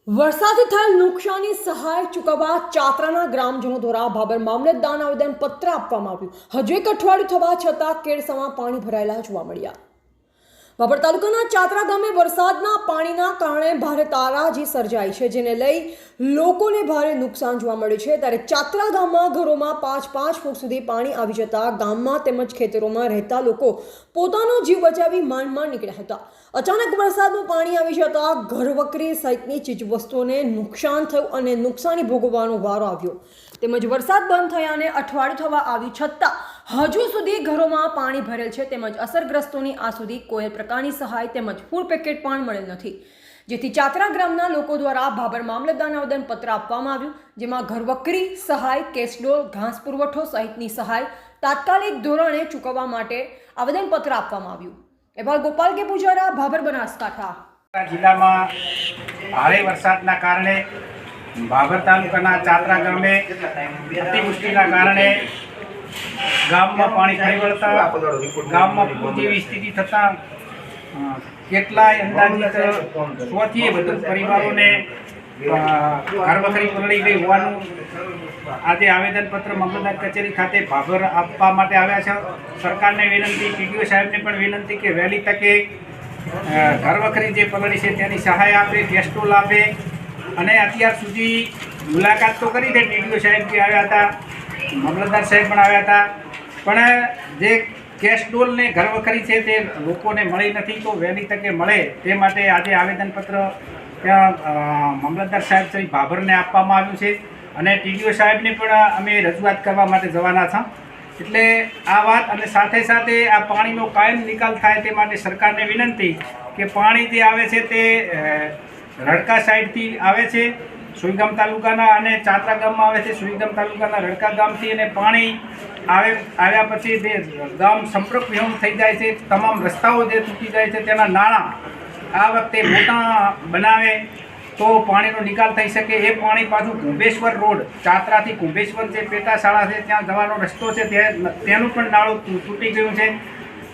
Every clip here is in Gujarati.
વરસાદથી થયેલ નુકસાની સહાય ચૂકવવા ચાત્રાના ગ્રામજનો દ્વારા ભાબર મામલતદારને આવેદનપત્ર આપવામાં આવ્યું। હજુ એક અઠવાડિયું થવા છતાં કેળસમાં પાણી ભરાયેલા જોવા મળ્યા। ભાભર તાલુકાના ચાત્રા ગામે વરસાદના પાણીના કારણે ભારે તારાજી સર્જાઈ છે, જેને લઈ લોકોને ભારે નુકસાન જોવા મળ્યું છે। ત્યારે ચાત્રા ગામમાં ઘરોમાં 5-5 ફૂટ સુધી પાણી આવી જતા ગામમાં તેમજ ખેતરોમાં રહેતા લોકો પોતાનો જીવ બચાવી માંડ નીકળ્યા હતા। અચાનક વરસાદનું પાણી આવી જતા ઘરવકરી સહિતની ચીજવસ્તુઓને નુકસાન થયું અને નુકસાની ભોગવવાનો વારો આવ્યો। તેમજ વરસાદ બંધ થયાને અઠવાડિયું થવા આવ્યું છતાં હજુ સુધી ઘરોમાં પાણી ભરેલ છે, તેમજ અસરગ્રસ્તોની આ સુધી કોઈ પ્રકારની સહાય તેમજ ફૂડ પેકેટ પણ મળેલ નથી, જેથી ચાત્રા ગ્રામના લોકો દ્વારા ભાબર મામલતદારને આવેદનપત્ર આપવામાં આવ્યું, જેમાં ઘરવકરી સહાય, કેસડોલ, ઘાસ પુરવઠો સહિતની સહાય તાત્કાલિક ધોરણે ચૂકવવા માટે આવેદનપત્ર આપવામાં આવ્યું। એવા ગોપાલ કે પૂજારા, ભાભર, બનાસકાંઠા જિલ્લામાં ભારે વરસાદના કારણે ભાભર તાલુકાના ચાત્રા ગામે અતિવૃષ્ટિના કારણે ગામમાં પાણી ફરી વળતા ગામમાં પૂર જેવી સ્થિતિ થતાં કેટલાય અંદાજિત 100થી વધુ પરિવારોને ઘરવખરી પલળી ગઈ હોવાનું આજે આવેદનપત્ર મામલતદાર કચેરી ખાતે ભાભર આપવા માટે આવ્યા છે। સરકારને વિનંતી, ટીડીઓ સાહેબને પણ વિનંતી કે વહેલી તકે ઘરવખરી જે પલળી છે તેની સહાય આપે, ગેસ્ટોલ આપે। અને અત્યાર સુધી મુલાકાત તો કરી છે, ટીડીઓ સાહેબ બી આવ્યા હતા, મામલતદાર સાહેબ પણ આવ્યા હતા, પણ જે કેશડોલ ને ઘરવખરી છે તે લોકોને મળી નથી, તો વહેલી તકે મળે તે માટે આજે આવેદનપત્ર ત્યાં મામલતદાર સાહેબ શ્રી ભાભરને આપવામાં આવ્યું છે અને ટીડીઓ સાહેબને પણ અમે રજૂઆત કરવા માટે જવાના છે। એટલે આ વાત અને સાથે સાથે આ પાણીનો કાયમ નિકાલ થાય તે માટે સરકારને વિનંતી કે પાણી જે આવે છે તે રડકા સાઈડથી આવે છે, સુઈગામ તાલુકાના, અને ચાત્રા ગામમાં આવે છે સુઈગામ તાલુકાના રડકા ગામથી, અને પાણી આવ્યા પછી તે ગામ સંપર્ક વિહોણ થઈ જાય છે। તમામ રસ્તાઓ જે તૂટી જાય છે તેના નાણાં આ વખતે મોટા બનાવે તો પાણીનો નિકાલ થઈ શકે। એ પાણી પાછું કુંભેશ્વર રોડ, ચાત્રાથી કુંભેશ્વર જે પેટા શાળા છે ત્યાં જવાનો રસ્તો છે તેનું પણ નાળું તૂટી ગયું છે,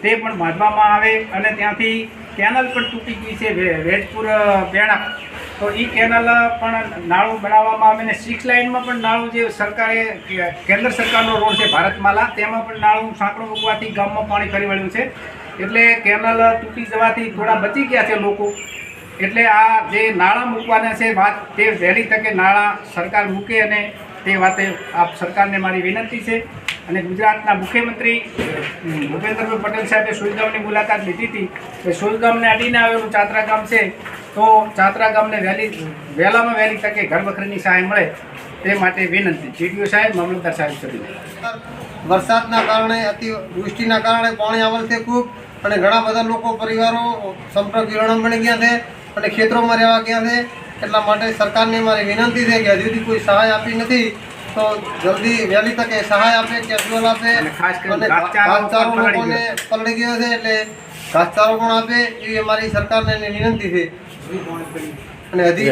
તે પણ બાંધવામાં આવે। અને ત્યાંથી કેનલ પણ તૂટી ગઈ છે વેજપુર બેણક, તો એ કેનલ પણ નાળું બનાવવામાં આવે। અને 6 લાઇનમાં પણ નાળું જે સરકારે કેન્દ્ર સરકારનો રોડ છે ભારતમાલા, તેમાં પણ નાળું સાંકડું મૂકવાથી ગામમાં પાણી ફરી વળ્યું છે, એટલે કેનલ તૂટી જવાથી થોડા બચી ગયા છે લોકો। એટલે આ જે નાણાં મૂકવાના છે વાત, તે વહેલી તકે નાણાં સરકાર મૂકે, અને તે વાતે આપ સરકારને મારી વિનંતી છે। અને ગુજરાતના મુખ્યમંત્રી ભૂપેન્દ્રભાઈ પટેલ સાહેબે સુઈગામની મુલાકાત લીધી હતી, કે સુઈગામને અડીને આવેલું ચાત્રા ગામ છે, તો ચાત્રા ગામને વહેલામાં વહેલી તકે ઘરવખરીની સહાય મળે તે માટે વિનંતી। ટીડીઓ સાહેબ, મામલતદાર સાહેબ સુધી વરસાદના કારણે, અતિવૃષ્ટિના કારણે પાણી આવેલ છે ખૂબ, અને ઘણા બધા લોકો, પરિવારો સંપર્ક વિહોણ બની ગયા છે અને ખેતરોમાં રહેવા ગયા છે। એટલા માટે સરકારને મારી વિનંતી છે કે હજુ સુધી કોઈ સહાય આપી નથી, તો જલ્દી વહેલી તકે સહાય આપે, કેશડોલ આપે, અને ઘાસચારો લોકોને પલળી ગયો છે એટલે ઘાસચારો પણ આપે, એવી અમારી સરકારને વિનંતી છે। અને હજી